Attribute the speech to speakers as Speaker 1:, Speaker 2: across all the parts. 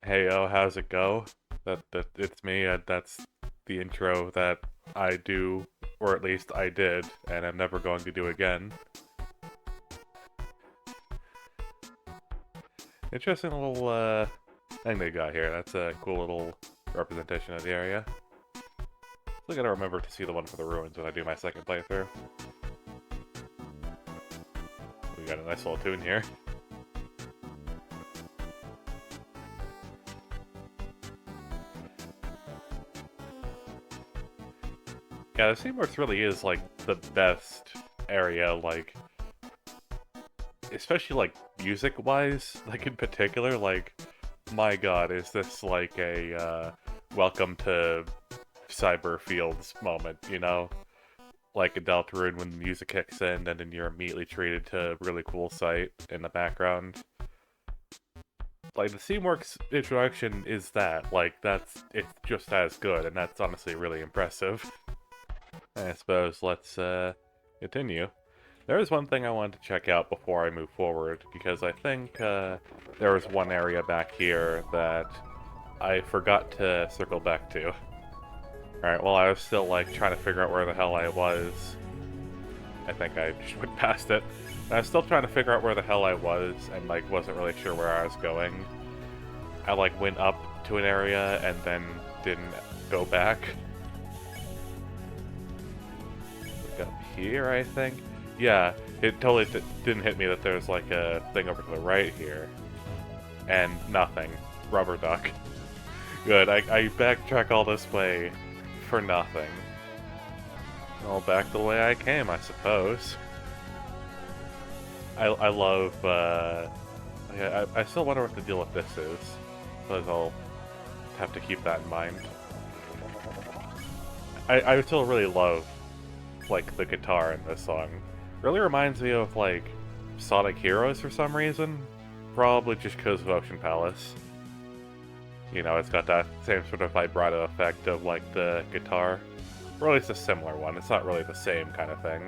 Speaker 1: Hey yo, how's it go? That it's me. That's the intro that I do, or at least I did, and I'm never going to do again. Interesting little thing they got here. That's a cool little representation of the area. Still gotta remember to see the one for the ruins when I do my second playthrough. We got a nice little tune here. Yeah, the Seaworks really is like the best area, like especially like music wise, like in particular, like my god, is this like a welcome to cyber fields moment, you know? Like in Deltarune when the music kicks in and then you're immediately treated to a really cool sight in the background. Like the Steamworks introduction is that. Like it's just as good, and that's honestly really impressive. I suppose let's continue. There is one thing I wanted to check out before I move forward, because I think there was one area back here that I forgot to circle back to. Alright, well I was still like trying to figure out where the hell I was. I think I just went past it. I was still trying to figure out where the hell I was and like wasn't really sure where I was going. I like went up to an area and then didn't go back. Look up here, I think. Yeah, it totally didn't hit me that there's like a thing over to the right here. And nothing. Rubber duck. Good, I backtrack all this way for nothing. All back the way I came, I suppose. I love, yeah, I still wonder what the deal with this is. But I'll have to keep that in mind. I still really love, like, the guitar in this song. Really reminds me of, like, Sonic Heroes for some reason. Probably just because of Ocean Palace. You know, it's got that same sort of vibrato effect of, like, the guitar. Or at least a similar one. It's not really the same kind of thing.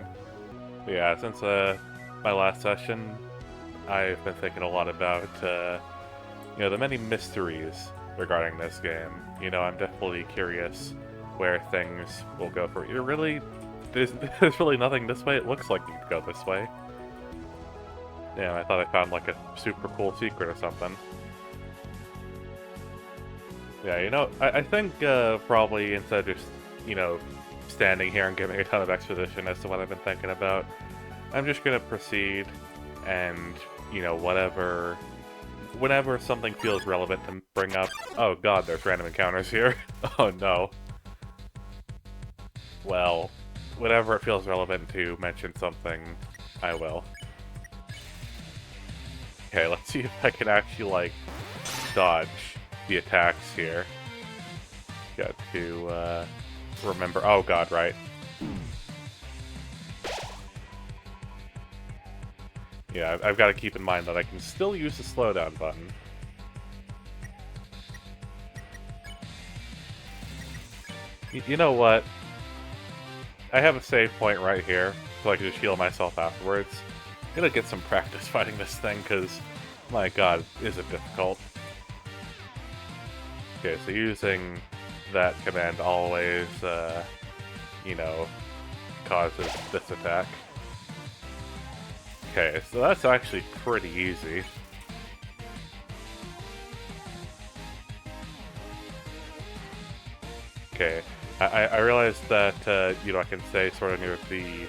Speaker 1: But yeah, since my last session, I've been thinking a lot about, you know, the many mysteries regarding this game. You know, I'm definitely curious where things will go for you. Really, there's really nothing this way. It looks like you could go this way. Yeah, I thought I found like a super cool secret or something. Yeah, you know, I think probably instead of just, you know, standing here and giving a ton of exposition as to what I've been thinking about, I'm just gonna proceed and, you know, whenever something feels relevant to bring up. Oh god, there's random encounters here. Oh no. Well, whenever it feels relevant to mention something, I will. Okay, let's see if I can actually, like, dodge the attacks here. Got to, remember. Oh god, right. Yeah, I've got to keep in mind that I can still use the slowdown button. You know what? I have a save point right here, so I can just heal myself afterwards. I'm gonna get some practice fighting this thing, because, my god, is it difficult. Okay, so using that command always, you know, causes this attack. Okay, so that's actually pretty easy. Okay, I realized that, you know, I can stay sort of near the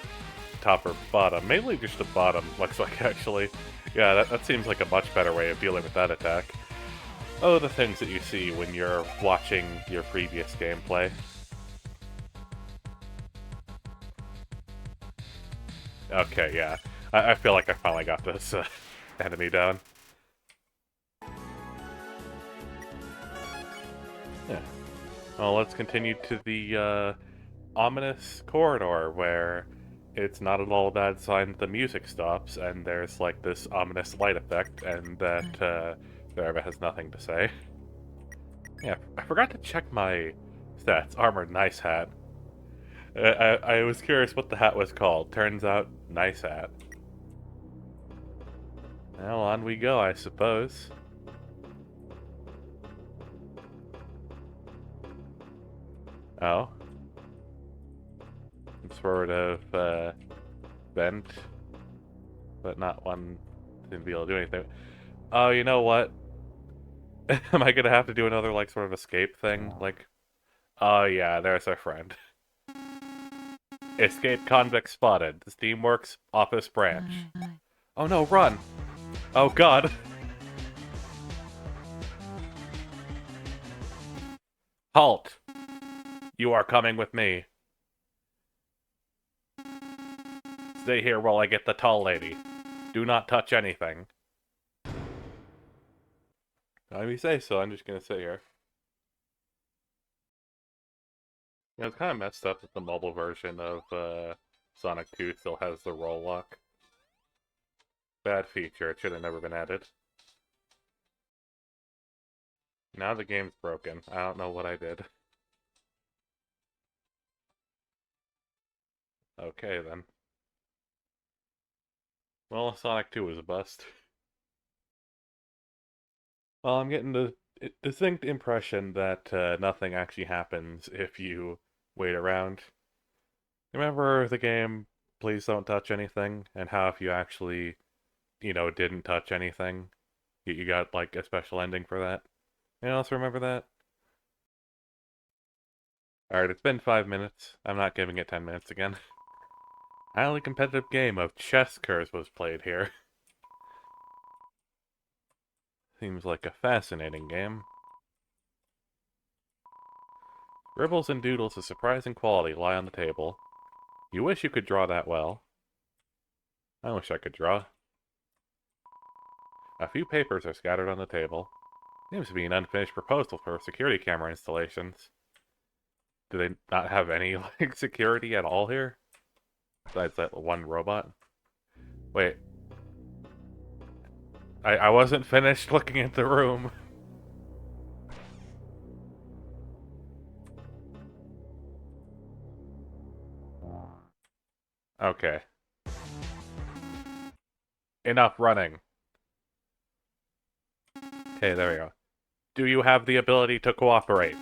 Speaker 1: top or bottom. Mainly just the bottom, looks like, actually. Yeah, that seems like a much better way of dealing with that attack. Oh, the things that you see when you're watching your previous gameplay. Okay, yeah. I feel like I finally got this enemy down. Yeah. Well, let's continue to the ominous corridor where it's not at all a bad sign that the music stops and there's like this ominous light effect and that Verva has nothing to say. Yeah, I forgot to check my stats. Armored nice hat. I was curious what the hat was called. Turns out, nice hat. Well, on we go, I suppose. Oh. Some sort of, vent, but not one to be able to do anything. Oh, you know what? Am I gonna have to do another, like, sort of escape thing? Like, oh yeah, there's our friend. Escape convict spotted. Steamworks office branch. Oh no, run! Oh god. Halt! You are coming with me. Stay here while I get the tall lady. Do not touch anything. If you say so, I'm just gonna sit here. You know, it's kind of messed up that the mobile version of Sonic 2 still has the roll lock. Bad feature, it should have never been added. Now the game's broken. I don't know what I did. Okay, then. Well, Sonic 2 was a bust. Well, I'm getting the distinct impression that nothing actually happens if you wait around. Remember the game Please Don't Touch Anything, and how if you actually, didn't touch anything, you got, like, a special ending for that? Anyone else remember that? Alright, it's been 5 minutes. I'm not giving it 10 minutes again. Highly competitive game of chess curves was played here. Seems like a fascinating game. Ribbles and doodles of surprising quality lie on the table. You wish you could draw that well. I wish I could draw. A few papers are scattered on the table. Seems to be an unfinished proposal for security camera installations. Do they not have any, like, security at all here? Besides that one robot? Wait. I wasn't finished looking at the room. Okay. Enough running. Okay, there we go. Do you have the ability to cooperate?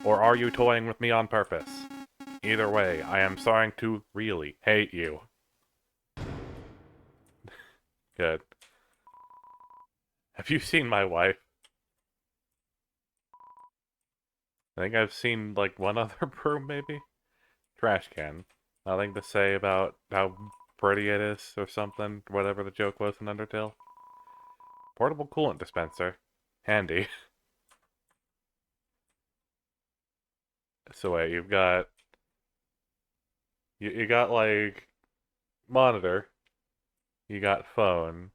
Speaker 1: Or are you toying with me on purpose? Either way, I am starting to really hate you. Good. Have you seen my wife? I think I've seen, like, one other broom, maybe? Trash can. Nothing to say about how pretty it is, or something, whatever the joke was in Undertale. Portable coolant dispenser. Handy. So wait, you've got... You got, like, monitor. You got phone.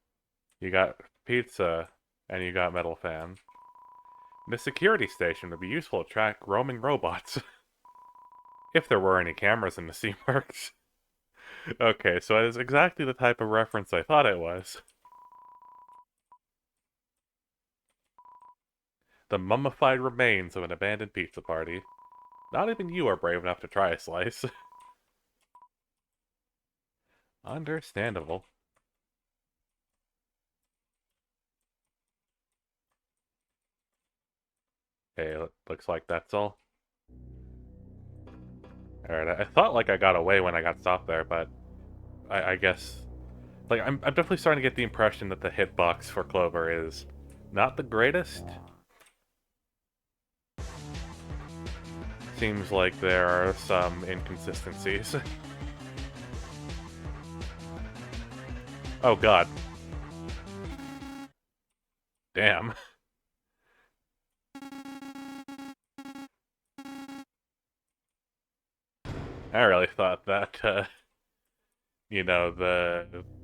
Speaker 1: You got pizza. And you got metal fan. The security station would be useful to track roaming robots. If there were any cameras in the Steamworks. Okay, so it is exactly the type of reference I thought it was. The mummified remains of an abandoned pizza party. Not even you are brave enough to try a slice. Understandable. Okay, looks like that's all. Alright, I thought like I got away when I got stopped there, but I guess... Like, I'm definitely starting to get the impression that the hitbox for Clover is not the greatest. Seems like there are some inconsistencies. Oh god. Damn. I really thought that, that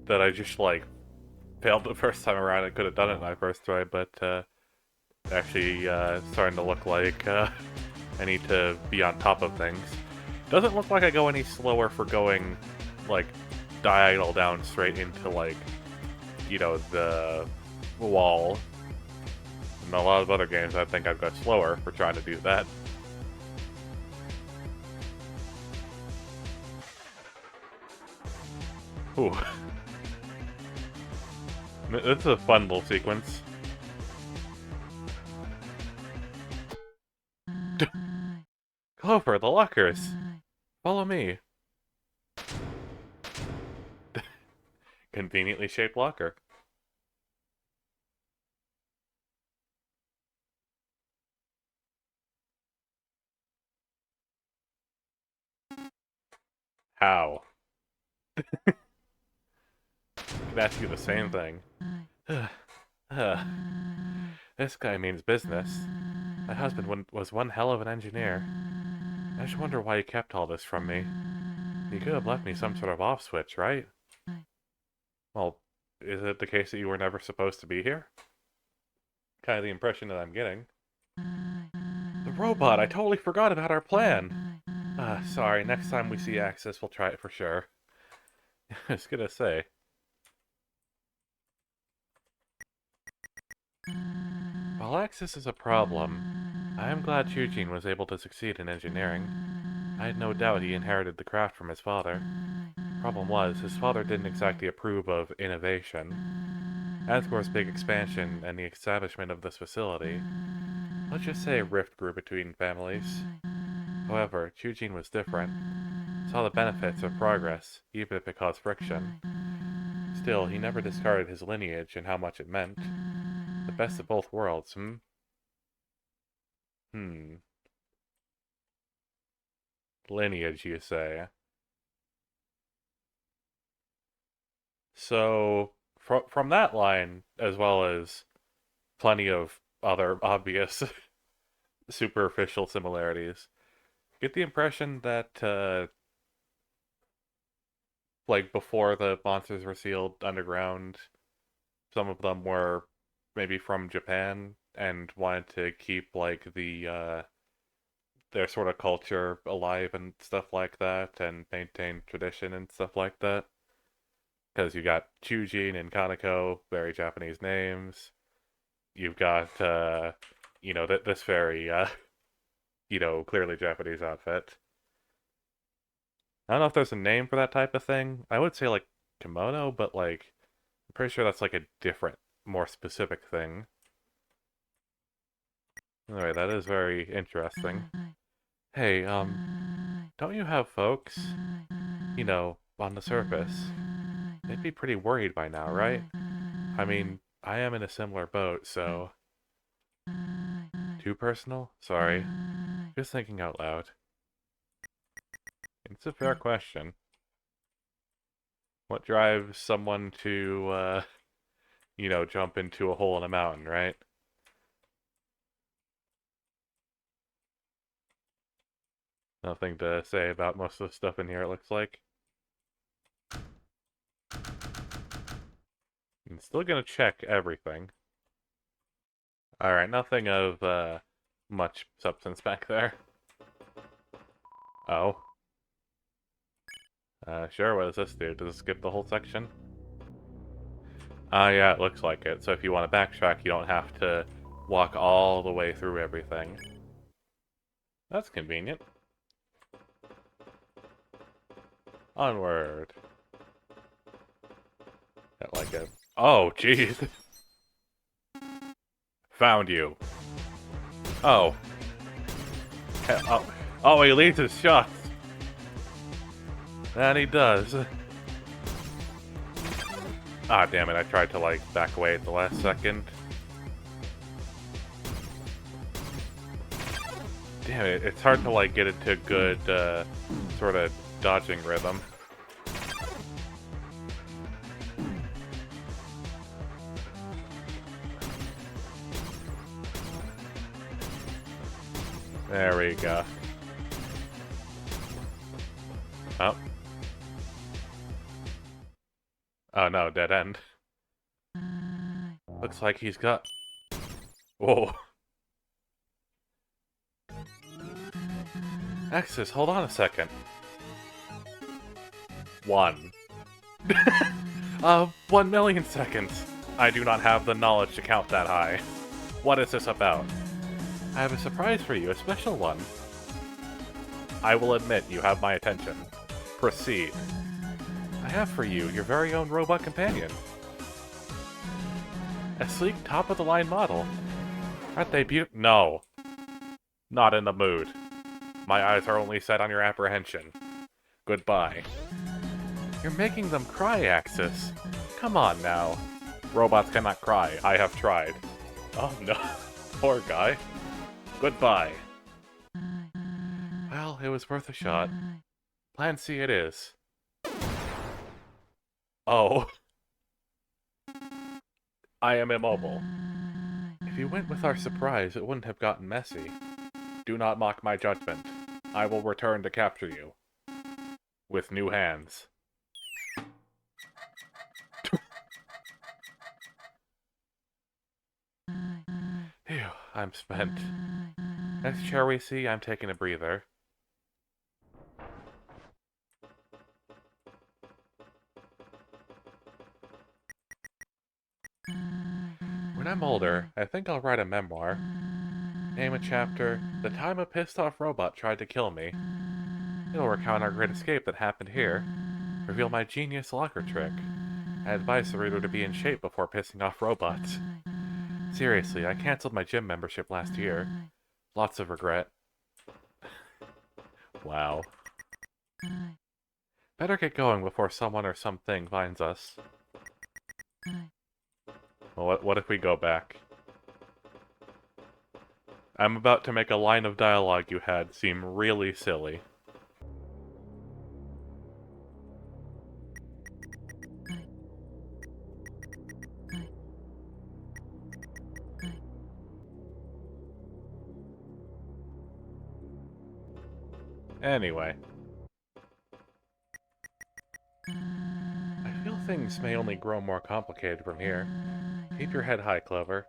Speaker 1: I just, like, failed the first time around. I could have done it my first try, but, actually, starting to look like, I need to be on top of things. Doesn't look like I go any slower for going, like, diagonal down straight into, like, the wall. In a lot of other games, I think I've got slower for trying to do that. Ooh. It's a fun little sequence. Clover, the lockers! Follow me. Conveniently shaped locker. How? I could ask you the same thing. This guy means business. My husband was one hell of an engineer. I just wonder why he kept all this from me. He could have left me some sort of off switch, right? Well, is it the case that you were never supposed to be here? Kind of the impression that I'm getting. The robot! I totally forgot about our plan! Sorry, next time we see Axis, we'll try it for sure. I was gonna say. While Axis is a problem, I am glad Eugene was able to succeed in engineering. I had no doubt he inherited the craft from his father. Problem was, his father didn't exactly approve of innovation. Asgore's big expansion and the establishment of this facility. Let's just say a rift grew between families. However, Eugene was different. Saw the benefits of progress, even if it caused friction. Still, he never discarded his lineage and how much it meant. The best of both worlds, hmm? Lineage, you say? So, from that line, as well as plenty of other obvious superficial similarities, get the impression that, like, before the monsters were sealed underground, some of them were maybe from Japan and wanted to keep, like, their sort of culture alive and stuff like that, and maintain tradition and stuff like that. Because you got Chujin and Kaneko, very Japanese names. You've got, this very, clearly Japanese outfit. I don't know if there's a name for that type of thing. I would say, like, kimono, but, like, I'm pretty sure that's, like, a different, more specific thing. Anyway, that is very interesting. Hey, don't you have folks, on the surface? They'd be pretty worried by now, right? I mean, I am in a similar boat, so... Too personal? Sorry. Just thinking out loud. It's a fair question. What drives someone to, jump into a hole in a mountain, right? Nothing to say about most of the stuff in here, it looks like. I'm still gonna check everything. Alright, nothing of, much substance back there. Oh. Sure, what does this do? Does it skip the whole section? Yeah, it looks like it. So if you want to backtrack, you don't have to walk all the way through everything. That's convenient. Onward. Got like a... Oh, jeez. Found you. Oh. Oh, he leads his shots. That he does. Ah, damn it, I tried to, like, back away at the last second. Damn it, it's hard to, like, get into a good, sort of dodging rhythm. There we go. Oh. Oh no, dead end. Looks like he's got... Whoa. Axis, hold on a second. 1. 1 million seconds. I do not have the knowledge to count that high. What is this about? I have a surprise for you, a special one. I will admit you have my attention. Proceed. I have for you your very own robot companion. A sleek, top-of-the-line model. Aren't they beautiful? No. Not in the mood. My eyes are only set on your apprehension. Goodbye. You're making them cry, Axis. Come on now. Robots cannot cry. I have tried. Oh no. Poor guy. Goodbye. Well, it was worth a shot. Plan C it is. Oh. I am immobile. If you went with our surprise, it wouldn't have gotten messy. Do not mock my judgment. I will return to capture you. With new hands. Phew, I'm spent. Next chair we see, I'm taking a breather. When I'm older, I think I'll write a memoir. Name a chapter, The Time a Pissed Off Robot Tried to Kill Me. It'll recount our great escape that happened here, reveal my genius locker trick. I advise the reader to be in shape before pissing off robots. Seriously, I cancelled my gym membership last year. Lots of regret. Wow. Better get going before someone or something finds us. Well, what if we go back? I'm about to make a line of dialogue you had seem really silly. Anyway. I feel things may only grow more complicated from here. Keep your head high, Clover.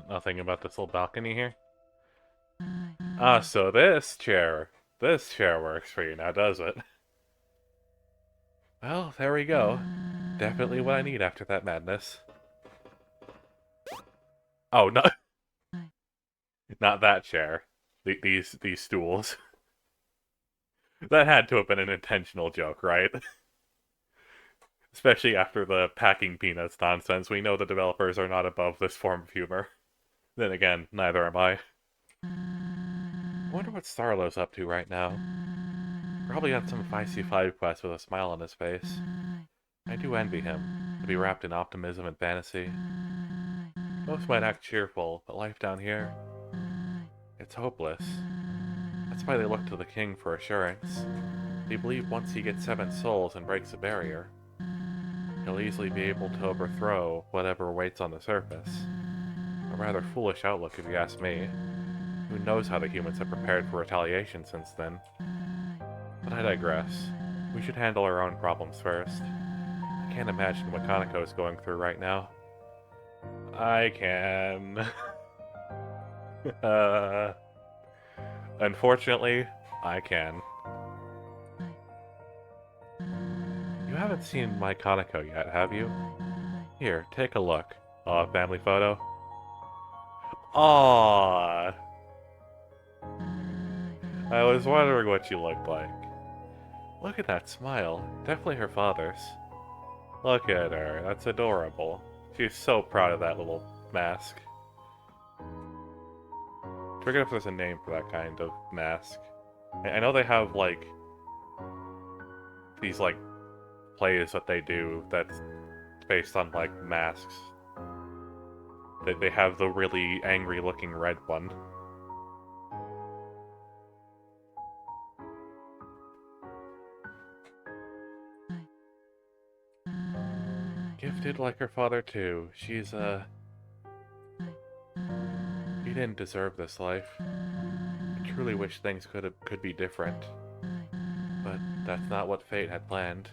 Speaker 1: Nothing about this little balcony here? Ah, so this chair works for you now, does it? Well, there we go. Definitely what I need after that madness. Oh, no. Not that chair. These stools. That had to have been an intentional joke, right? Especially after the packing peanuts nonsense, we know the developers are not above this form of humor. Then again, neither am I. Wonder what Starlow's up to right now. Probably on some feisty 5 quest with a smile on his face. I do envy him, to be wrapped in optimism and fantasy. Most might act cheerful, but life down here, it's hopeless. That's why they look to the king for assurance. They believe once he gets 7 souls and breaks the barrier, he'll easily be able to overthrow whatever waits on the surface. A rather foolish outlook if you ask me. Who knows how the humans have prepared for retaliation since then. But I digress. We should handle our own problems first. I can't imagine what Kaneko is going through right now. I can. Unfortunately, I can. You haven't seen my Kaneko yet, have you? Here, take a look. Aw, family photo. Aww. I was wondering what you looked like. Look at that smile. Definitely her father's. Look at her. That's adorable. She's so proud of that little mask. Forget if there's a name for that kind of mask. I know they have, like, these, like, plays that they do that's based on, like, masks. They have the really angry-looking red one. Gifted like her father, too. She's, He didn't deserve this life. I truly wish things could be different. But that's not what fate had planned.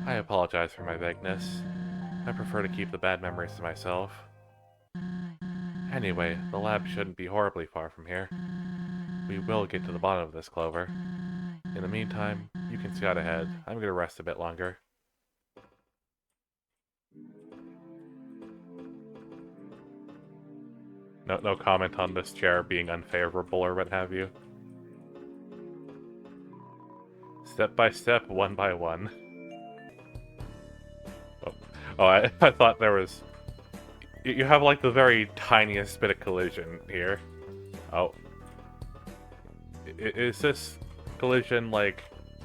Speaker 1: I apologize for my vagueness. I prefer to keep the bad memories to myself. Anyway, the lab shouldn't be horribly far from here. We will get to the bottom of this, Clover. In the meantime, you can scout ahead. I'm gonna rest a bit longer. No comment on this chair being unfavorable or what have you. Step by step, one by one. Oh, I thought there was... You have, like, the very tiniest bit of collision here. Oh. Is this collision, like,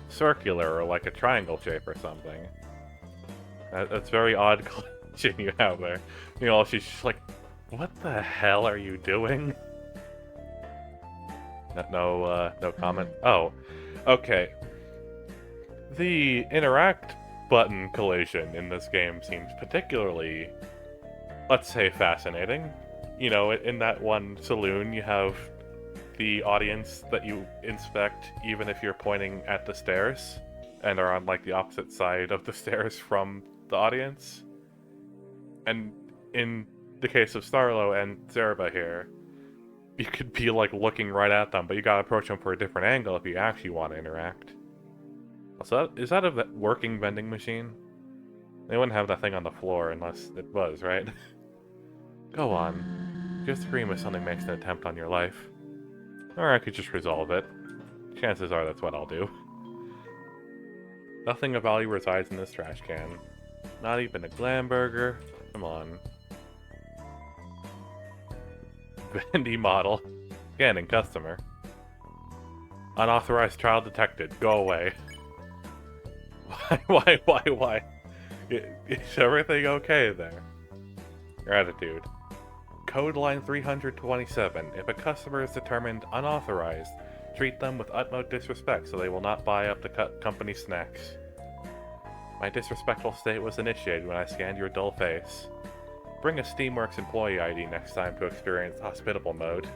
Speaker 1: circular or like a triangle shape or something? That's very odd collision you have there. You know, she's just like, what the hell are you doing? No comment. Oh, okay. The interact button collision in this game seems particularly, let's say, fascinating. You know, in that one saloon, you have the audience that you inspect even if you're pointing at the stairs and are on, like, the opposite side of the stairs from the audience. And in the case of Starlo and Zerba here, you could be, like, looking right at them, but you gotta approach them for a different angle if you actually want to interact. So is that a working vending machine? They wouldn't have that thing on the floor unless it was, right? Go on. Just scream if something makes an attempt on your life. Or I could just resolve it. Chances are that's what I'll do. Nothing of value resides in this trash can. Not even a glam burger. Come on. Bendy model. Scanning customer. Unauthorized child detected. Go away. Why? Is everything okay there? Gratitude. Code line 327. If a customer is determined unauthorized, treat them with utmost disrespect so they will not buy up the company snacks. My disrespectful state was initiated when I scanned your dull face. Bring a Steamworks employee ID next time to experience hospitable mode.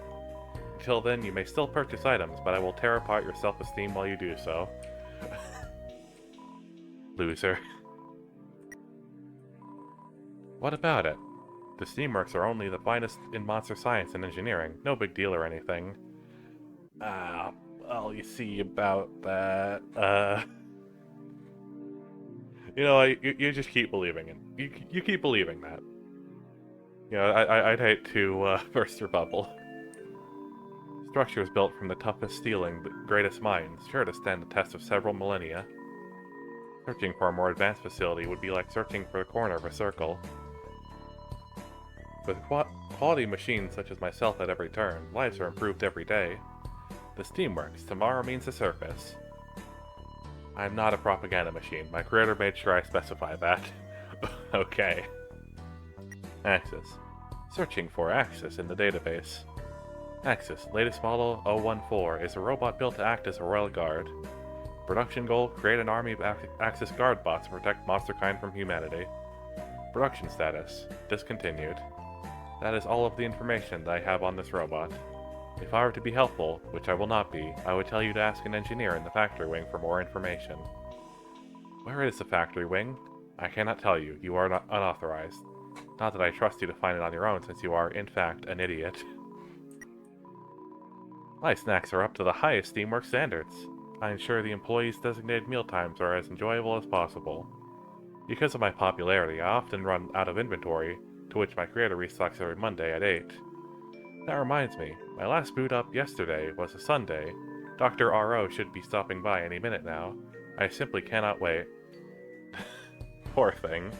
Speaker 1: Until then, you may still purchase items, but I will tear apart your self-esteem while you do so. Loser. What about it? The Steamworks are only the finest in monster science and engineering. No big deal or anything. Well, you see about that, You know, you just keep believing it. You keep believing that. You know, I'd hate to, burst your bubble. Structures built from the toughest steel and greatest minds, sure to stand the test of several millennia. Searching for a more advanced facility would be like searching for the corner of a circle. With quality machines such as myself at every turn, lives are improved every day. The Steamworks, tomorrow means the surface. I'm not a propaganda machine. My creator made sure I specify that. Okay. Axis. Searching for Axis in the database. Axis, latest model 014, is a robot built to act as a royal guard. Production goal, create an army of Axis guard bots to protect monsterkind from humanity. Production status, discontinued. That is all of the information that I have on this robot. If I were to be helpful, which I will not be, I would tell you to ask an engineer in the factory wing for more information. Where is the factory wing? I cannot tell you. You are not unauthorized. Not that I trust you to find it on your own, since you are, in fact, an idiot. My snacks are up to the highest Steamworks standards. I ensure the employees' designated mealtimes are as enjoyable as possible. Because of my popularity, I often run out of inventory, to which my creator restocks every Monday at 8. That reminds me, my last boot up yesterday was a Sunday. Dr. R.O. should be stopping by any minute now. I simply cannot wait. Poor thing.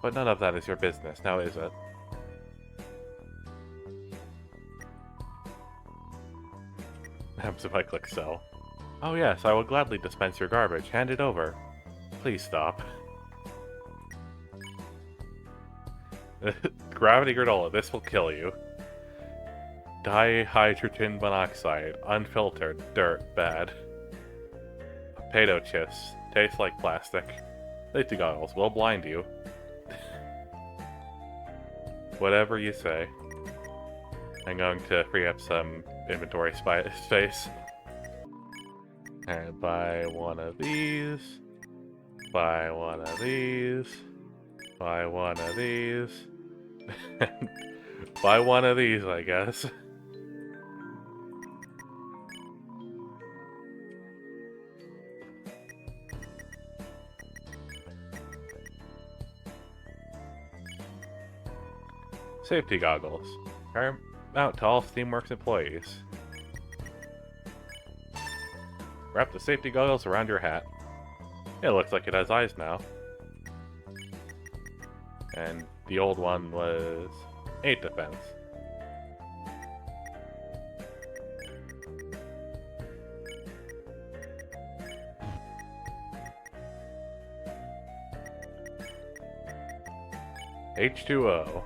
Speaker 1: But none of that is your business, now is it? Happens if I click sell. Oh yes, I will gladly dispense your garbage. Hand it over. Please stop. Gravity granola, this will kill you. Dihydrogen monoxide, unfiltered, dirt, bad. Potato chips, taste like plastic. Safety goggles will blind you. Whatever you say. I'm going to free up some inventory space. And buy one of these. Buy one of these. Buy one of these. Buy one of these, I guess. Safety goggles. Out to all Steamworks employees. Wrap the safety goggles around your hat. It looks like it has eyes now. And the old one was 8 defense. H2O.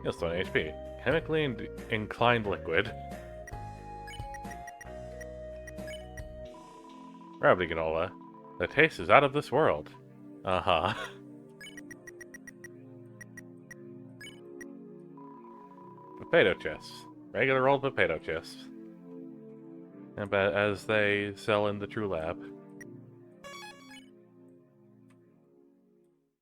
Speaker 1: Heals 20 HP. Chemically inclined liquid. Gravity granola. The taste is out of this world. Uh-huh. Potato chips. Regular old potato chips. And as they sell in the True Lab.